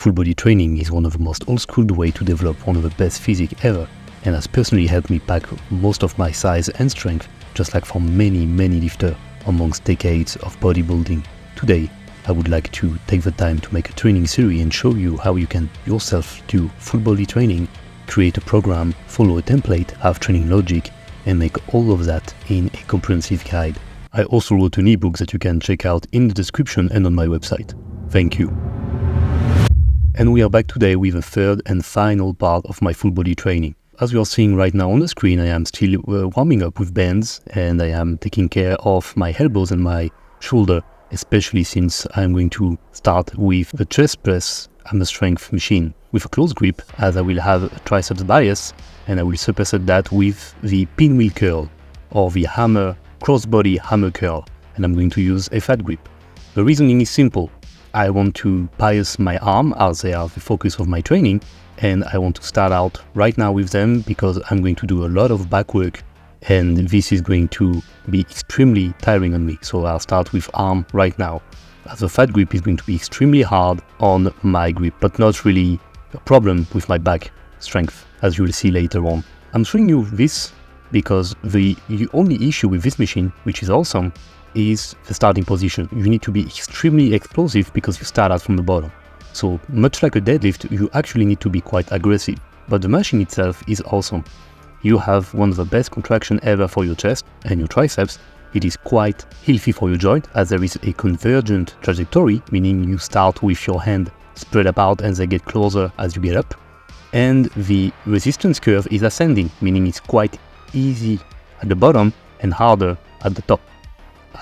Full body training is one of the most old-school ways to develop one of the best physique ever, and has personally helped me pack most of my size and strength, just like for many lifters amongst decades of bodybuilding. Today, I would like to take the time to make a training series and show you how you can yourself do full body training, create a program, follow a template, have training logic, and make all of that in a comprehensive guide. I also wrote an ebook that you can check out in the description and on my website. Thank you. And we are back today with the third and final part of my full body training. As you are seeing right now on the screen, I am still warming up with bands, and I am taking care of my elbows and my shoulder, especially since I'm going to start with the chest press hammer strength machine with a close grip, as I will have a triceps bias, and I will superset that with the pinwheel curl or the hammer crossbody hammer curl, and I'm going to use a fat grip. The reasoning is simple. I want to bias my arm as they are the focus of my training, and I want to start out right now with them because I'm going to do a lot of back work, and this is going to be extremely tiring on me. So I'll start with arm right now, as the fat grip is going to be extremely hard on my grip, but not really a problem with my back strength, as you will see later on. I'm showing you this because the only issue with this machine, which is awesome, is the starting position. You need to be extremely explosive because you start out from the bottom. So much like a deadlift, you actually need to be quite aggressive. But the machine itself is awesome. You have one of the best contraction ever for your chest and your triceps. It is quite healthy for your joint, as there is a convergent trajectory, meaning you start with your hand spread apart and they get closer as you get up. And the resistance curve is ascending, meaning it's quite easy at the bottom and harder at the top.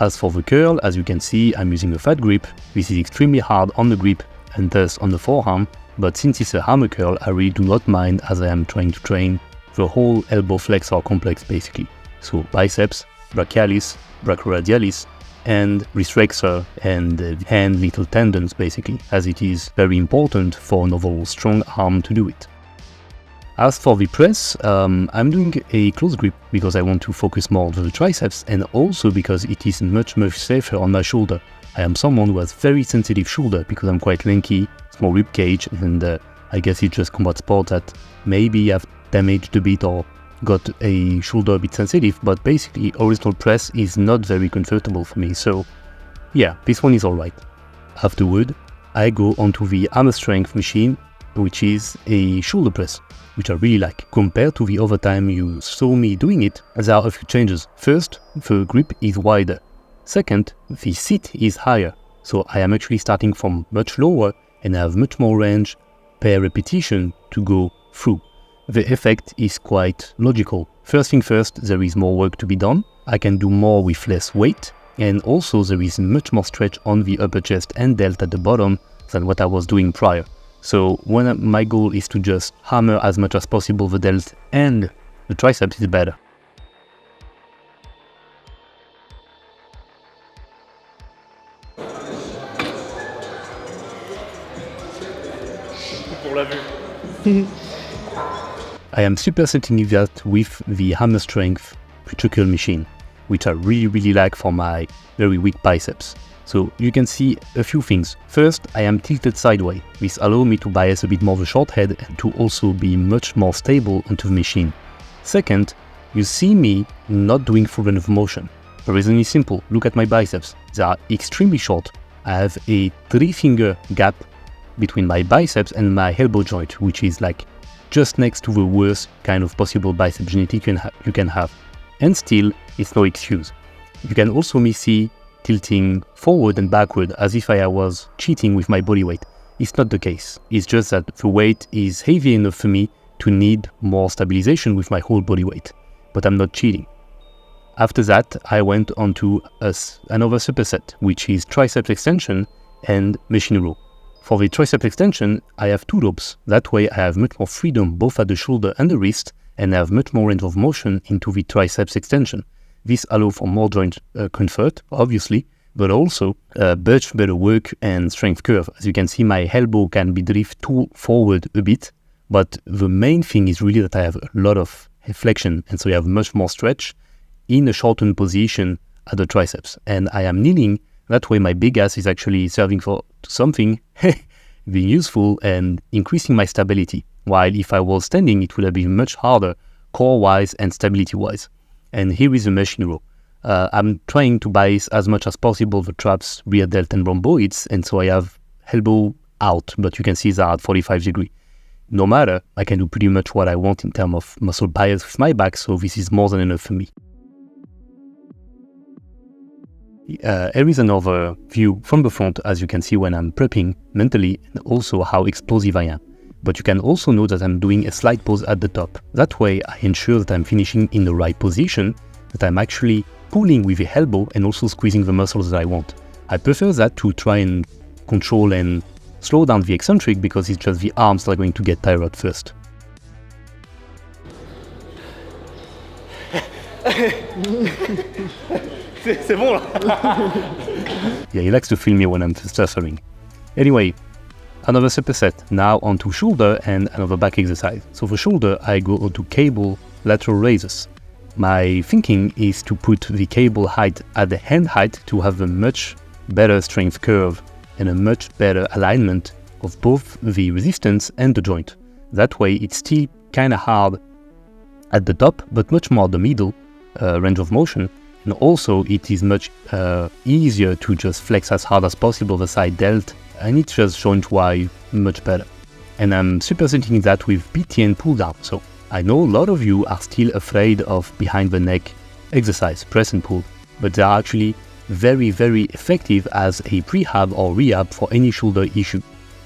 As for the curl, as you can see, I'm using a fat grip. This is extremely hard on the grip and thus on the forearm, but since it's a hammer curl, I really do not mind, as I am trying to train the whole elbow flexor complex basically. So biceps, brachialis, brachioradialis, and wrist flexor and hand little tendons basically, as it is very important for an overall strong arm to do it. As for the press, I'm doing a close grip because I want to focus more on the triceps, and also because it is much safer on my shoulder. I am someone who has very sensitive shoulder because I'm quite lanky, small rib cage, and I guess it's just combat sport that maybe I've damaged a bit or got a shoulder a bit sensitive, but basically horizontal press is not very comfortable for me, so yeah, this one is alright. Afterward, I go onto the hammer strength machine, which is a shoulder press, which I really like. Compared to the other time you saw me doing it, there are a few changes. First, the grip is wider. Second, the seat is higher, so I am actually starting from much lower and I have much more range per repetition to go through. The effect is quite logical. First thing first, there is more work to be done. I can do more with less weight, and also there is much more stretch on the upper chest and delt at the bottom than what I was doing prior. So when my goal is to just hammer as much as possible the delt and the triceps, is better. I am supersetting that with the hammer strength preacher curl machine, which I really like for my very weak biceps. So you can see a few things. First, I am tilted sideways. This allows me to bias a bit more the short head and to also be much more stable onto the machine. Second, you see me not doing full range of motion. The reason is simple. Look at my biceps. They are extremely short. I have a 3-finger gap between my biceps and my elbow joint, which is like just next to the worst kind of possible bicep genetic you can have. And still, it's no excuse. You can also see tilting forward and backward as if I was cheating with my body weight. It's not the case. It's just that the weight is heavy enough for me to need more stabilization with my whole body weight. But I'm not cheating. After that, I went on to another superset, which is triceps extension and machine row. For the triceps extension, I have 2 ropes. That way I have much more freedom both at the shoulder and the wrist, and I have much more range of motion into the triceps extension. This allows for more joint comfort, obviously, but also much better work and strength curve. As you can see, my elbow can be drifted forward a bit, but the main thing is really that I have a lot of flexion, and so you have much more stretch in a shortened position at the triceps. And I am kneeling, that way my big ass is actually serving for something, being useful and increasing my stability. While if I was standing, it would have been much harder core-wise and stability-wise. And here is the machine row. I'm trying to bias as much as possible the traps, rear delt and rhomboids, and so I have elbow out, but you can see that at 45 degrees. No matter, I can do pretty much what I want in terms of muscle bias with my back, so this is more than enough for me. Here is another view from the front, as you can see when I'm prepping mentally, and also how explosive I am. But you can also know that I'm doing a slight pause at the top. That way I ensure that I'm finishing in the right position, that I'm actually pulling with the elbow and also squeezing the muscles that I want. I prefer that to try and control and slow down the eccentric, because it's just the arms that are going to get tired first. C'est bon là. Yeah, he likes to film me when I'm suffering. Anyway, another superset. Now onto shoulder and another back exercise. So for shoulder, I go onto cable lateral raises. My thinking is to put the cable height at the hand height to have a much better strength curve and a much better alignment of both the resistance and the joint. That way it's still kind of hard at the top, but much more the middle range of motion. And also it is much easier to just flex as hard as possible the side delt, and it's just joint-wise much better. And I'm supersetting that with BTN pull down. So I know a lot of you are still afraid of behind the neck exercise, press and pull, but they are actually very, very effective as a prehab or rehab for any shoulder issue.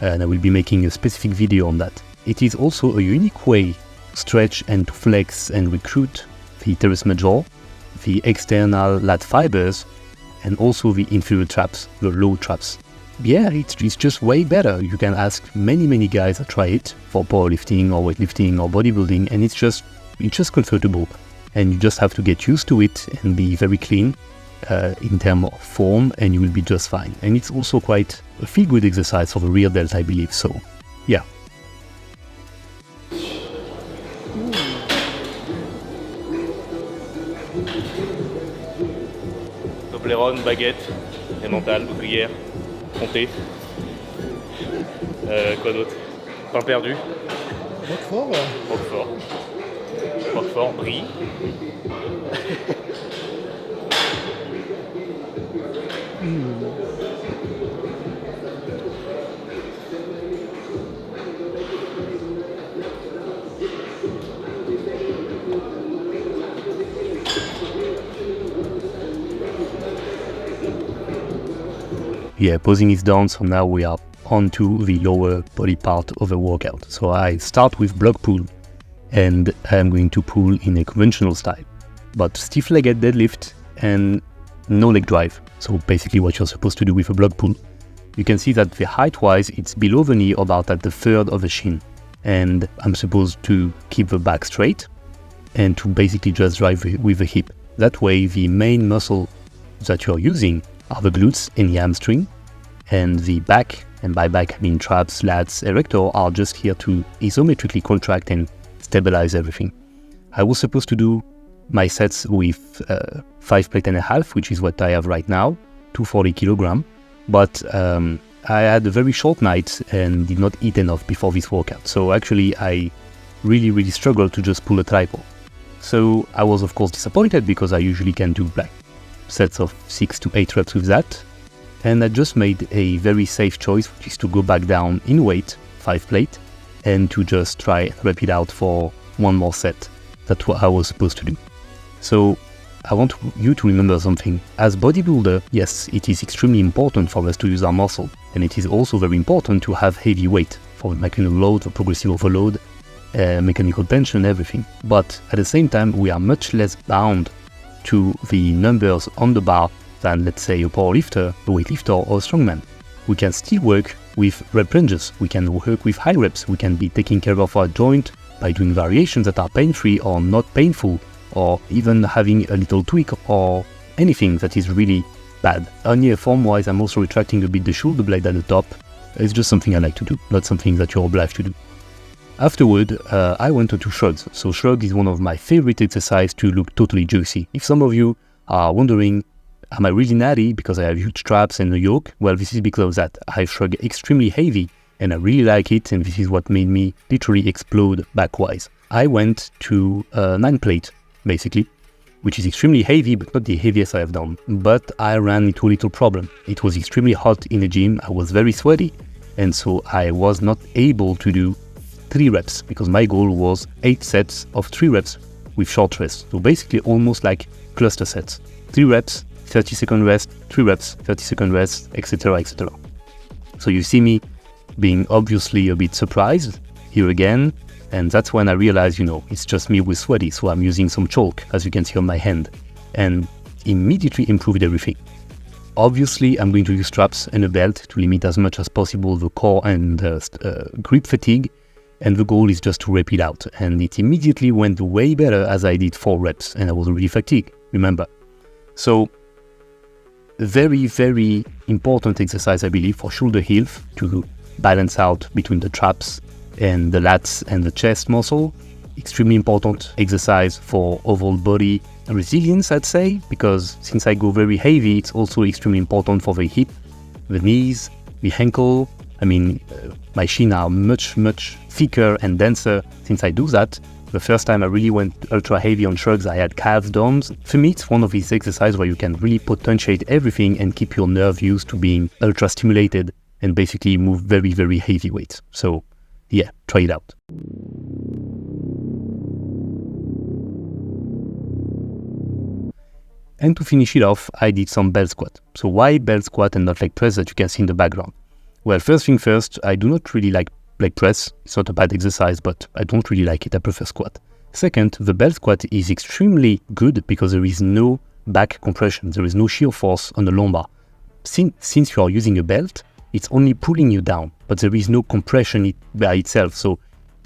And I will be making a specific video on that. It is also a unique way to stretch and to flex and recruit the teres major, the external lat fibers, and also the inferior traps, the low traps. Yeah, it's just way better. You can ask many guys that try it for powerlifting or weightlifting or bodybuilding, and it's just comfortable. And you just have to get used to it and be very clean in terms of form, and you will be just fine. And it's also quite a feel-good exercise for the rear delt, I believe. So, yeah. Toblerone, baguette, emmental, cuillère, comté. Quoi d'autre? Pain perdu. Roquefort. Roquefort. Roquefort, brie. Yeah, posing is done, so now we are on to the lower body part of the workout. So I start with block pull, and I'm going to pull in a conventional style, but stiff-legged deadlift and no leg drive. So basically what you're supposed to do with a block pull. You can see that the height-wise, it's below the knee, about at the third of the shin. And I'm supposed to keep the back straight and to basically just drive with the hip. That way, the main muscle that you're using are the glutes and the hamstring, and the back, and by back I mean traps, lats, erector, are just here to isometrically contract and stabilize everything. I was supposed to do my sets with 5 plate and a half, which is what I have right now, 240 kilogram, but I had a very short night and did not eat enough before this workout. So actually I really struggled to just pull a triple. So I was of course disappointed, because I usually can do like sets of 6 to 8 reps with that, and I just made a very safe choice, which is to go back down in weight, 5 plate, and to just try and rep it out for one more set. That's what I was supposed to do. So I want you to remember something. As bodybuilder, yes, it is extremely important for us to use our muscle, and it is also very important to have heavy weight for mechanical load, for progressive overload, mechanical tension, everything. But at the same time, we are much less bound to the numbers on the bar than, let's say, a powerlifter, a weightlifter, or a strongman. We can still work with rep ranges, we can work with high reps, we can be taking care of our joint by doing variations that are pain-free or not painful, or even having a little tweak or anything that is really bad. Only form-wise, I'm also retracting a bit the shoulder blade at the top. It's just something I like to do, not something that you're obliged to do. Afterward, I went into shrugs. So shrug is one of my favorite exercises to look totally juicy. If some of you are wondering, am I really natty because I have huge traps and a yoke? Well, this is because of that. I shrug extremely heavy, and I really like it, and this is what made me literally explode back-wise. I went to 9 plate, basically, which is extremely heavy, but not the heaviest I have done. But I ran into a little problem. It was extremely hot in the gym, I was very sweaty, and so I was not able to do 3 reps, because my goal was 8 sets of 3 reps with short rest. So basically almost like cluster sets. 3 reps, 30-second rest, 3 reps, 30-second rest, etc., etc. So you see me being obviously a bit surprised here again, and that's when I realized, it's just me with sweaty, so I'm using some chalk, as you can see on my hand, and immediately improved everything. Obviously, I'm going to use straps and a belt to limit as much as possible the core and grip fatigue, and the goal is just to rep it out. And it immediately went way better as I did 4 reps, and I was already fatigued, remember. So, very, very important exercise, I believe, for shoulder health, to balance out between the traps and the lats and the chest muscle. Extremely important exercise for overall body resilience, I'd say, because since I go very heavy, it's also extremely important for the hip, the knees, the ankle. I mean, my shins are much, much thicker and denser since I do that. The first time I really went ultra heavy on shrugs, I had calves DOMs. For me, it's one of these exercises where you can really potentiate everything and keep your nerve used to being ultra stimulated and basically move very, very heavy weights. So yeah, try it out. And to finish it off, I did some belt squat. So why belt squat and not leg press that you can see in the background? Well, first thing first, I do not really like leg press. It's not a bad exercise, but I don't really like it. I prefer squat. Second, the belt squat is extremely good because there is no back compression. There is no shear force on the lumbar. Since you are using a belt, it's only pulling you down, but there is no compression by itself. So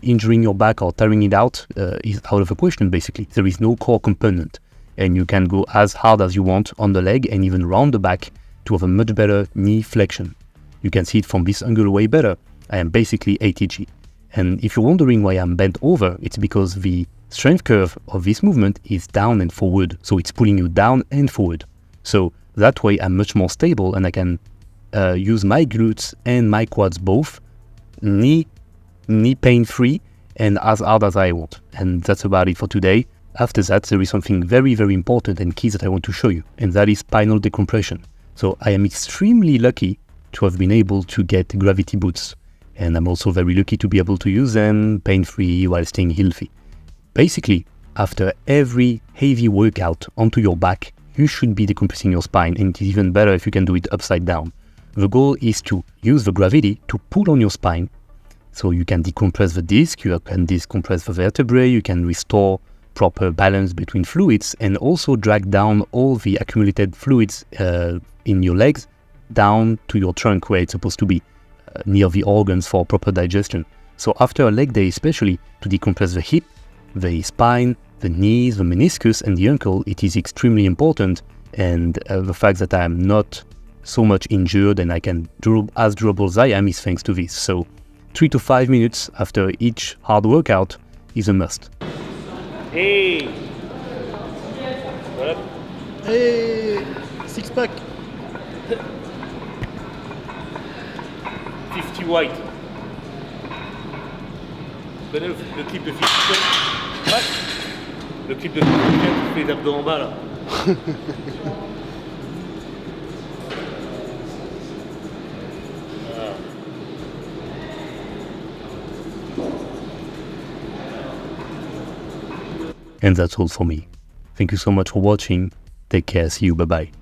injuring your back or tearing it out is out of the question, basically. There is no core component, and you can go as hard as you want on the leg and even round the back to have a much better knee flexion. You can see it from this angle way better. I am basically ATG. And if you're wondering why I'm bent over, it's because the strength curve of this movement is down and forward. So it's pulling you down and forward. So that way I'm much more stable, and I can use my glutes and my quads both, knee pain-free and as hard as I want. And that's about it for today. After that, there is something very, very important and key that I want to show you, and that is spinal decompression. So I am extremely lucky to have been able to get gravity boots, and I'm also very lucky to be able to use them pain-free while staying healthy. Basically, after every heavy workout onto your back, you should be decompressing your spine, and it is even better if you can do it upside down. The goal is to use the gravity to pull on your spine, so you can decompress the disc, you can decompress the vertebrae, you can restore proper balance between fluids, and also drag down all the accumulated fluids in your legs down to your trunk where it's supposed to be, near the organs for proper digestion. So after a leg day especially, to decompress the hip, the spine, the knees, the meniscus and the ankle, it is extremely important. And the fact that I am not so much injured and I can as durable as I am is thanks to this. So 3 to 5 minutes after each hard workout is a must. Hey! Voilà. Hey, six pack. 50 white. Tu connais le clip de 50 Cent? Ouais. Le clip de 50 Cent qui fait les abdos en bas là. And that's all for me. Thank you so much for watching. Take care. See you. Bye-bye.